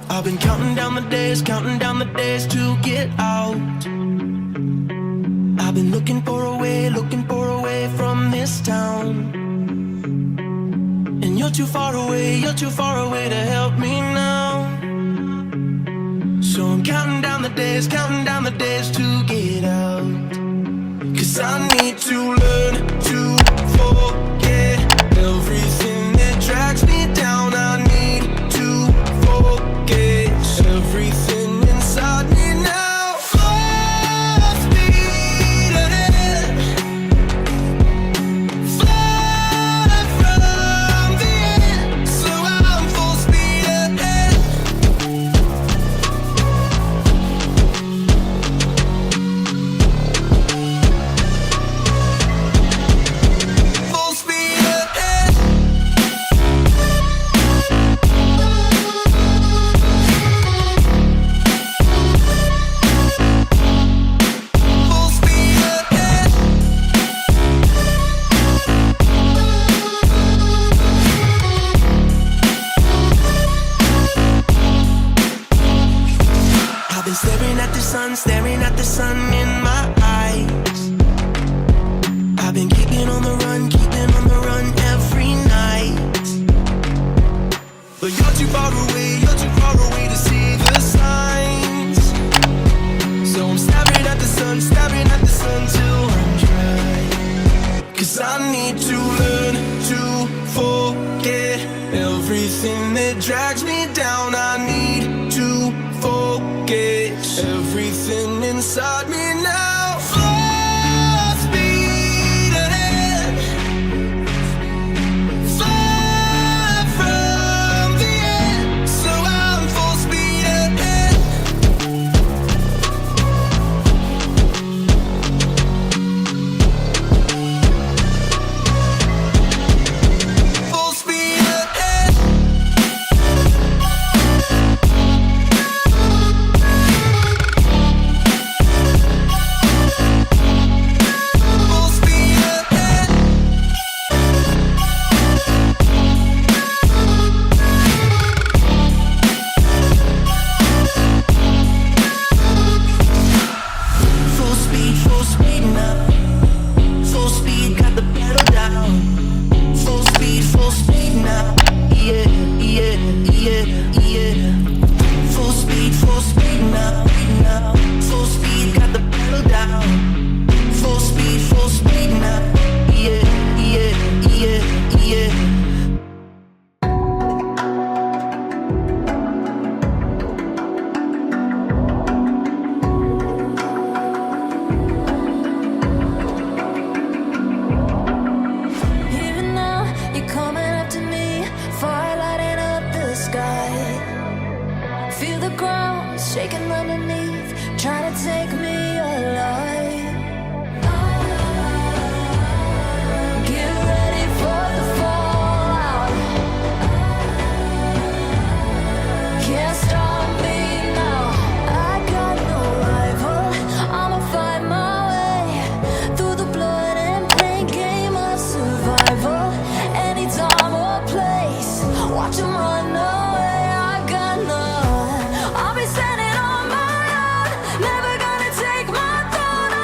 I've been counting down the days to get out. I've been looking for a way from this town. And you're too far away to help me now. So I'm counting down the days to get out. 'Cause I need to learn to forget everything that drags me down. I need to forget everything inside me now. Full speed ahead, fly from the end. So I'm full speed ahead. Full speed ahead. Full speed ahead. I've been staring at the sun in my eyes. I've been keeping on the run every night. But you're too far away to see the signs. So I'm staring at the sun till I'm dry. 'Cause I need to learn to forget everything that drags me down. I need to forget everything inside me now. Full speed ahead, fly from the end. So I'm full speed ahead. Full speed ahead. Full speed ahead. Full speed now. Full speed, got the pedal down. Full speed now. Yeah, yeah, yeah, yeah. Full speed now. Full speed, got the pedal down. Full speed now. Yeah, yeah, yeah, yeah. Even now, you're coming up to me, fire lighting up the sky. Feel the ground shaking underneath, trying to take me alive. Get ready for the fallout. Can't stop me now. I got no rival. I'ma find my way through the blood and pain game of survival. Any time or place, watch 'em run away. I got none. I'll be standing on my own, never gonna take my throne.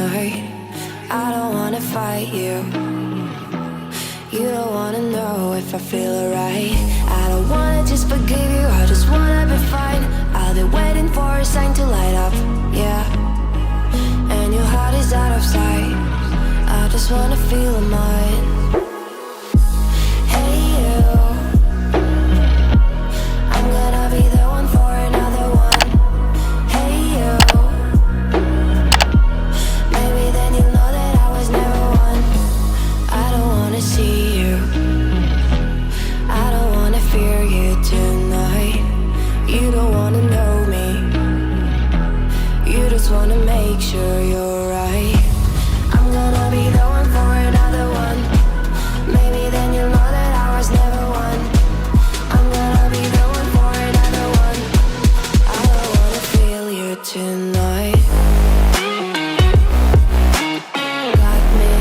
tonight. I don't wanna fight you. You don't wanna know if I feel alright. I don't wanna just forgive you, I just wanna be fine. I'll be waiting for a sign to light up, yeah. And your heart is out of sight. I just wanna feel mine. Hey you, I'm gonna be the one for another one. Hey you, maybe then you'll know that I was never one. I don't wanna see you, I don't wanna fear you tonight. You don't wanna know me, you just wanna make sure you're right. I'm gonna be the one for another one. Maybe then you'll know that I was never one. I'm gonna be the one for another one. I don't wanna feel you tonight. Got me. Got me.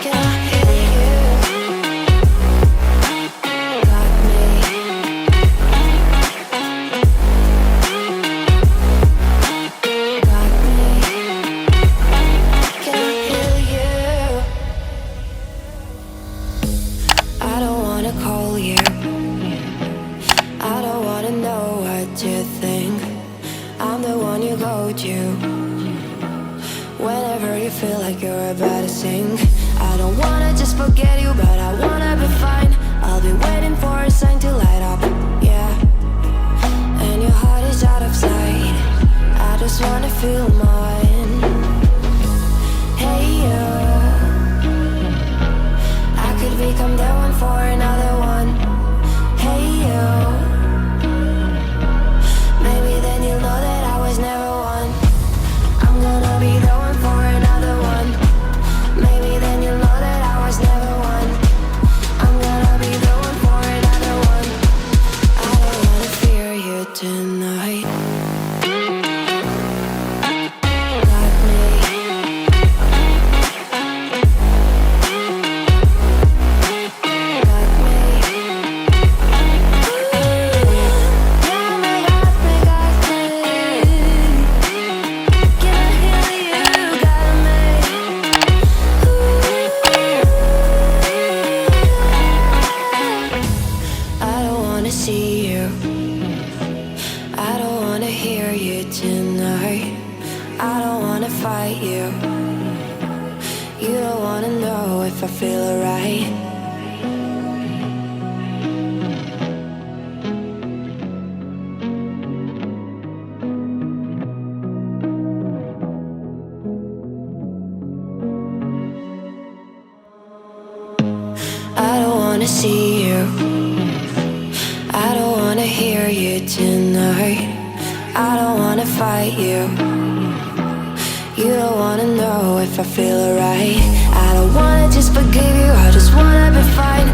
Can I hear you? Got me. Got me. Can I hear you? I don't wanna call you. I don't wanna know what you think. I'm the one you go to whenever you feel like you're about to sink. I don't wanna just forget you, but I wanna be fine. I'll be waiting for a sign to light up, yeah. And your heart is out of sight. I just wanna feel mine. Hey you, I could become the one for another one. Hey you, maybe then you'll know that I was never one. I'm gonna be the one for another one. Maybe then you'll know that I was never one. I'm gonna be the one for another one. I don't wanna fear you tonight. Got me. Got me. Got me, got me, got me. Can I hear you? Got me. I don't wanna see you, I don't wanna hear you tonight. I don't wanna fight you. You don't wanna know if I feel alright. I don't wanna see you, I don't wanna hear you tonight. I don't wanna fight you. You don't wanna know if I feel alright. I don't wanna just forgive you, I just wanna be fine.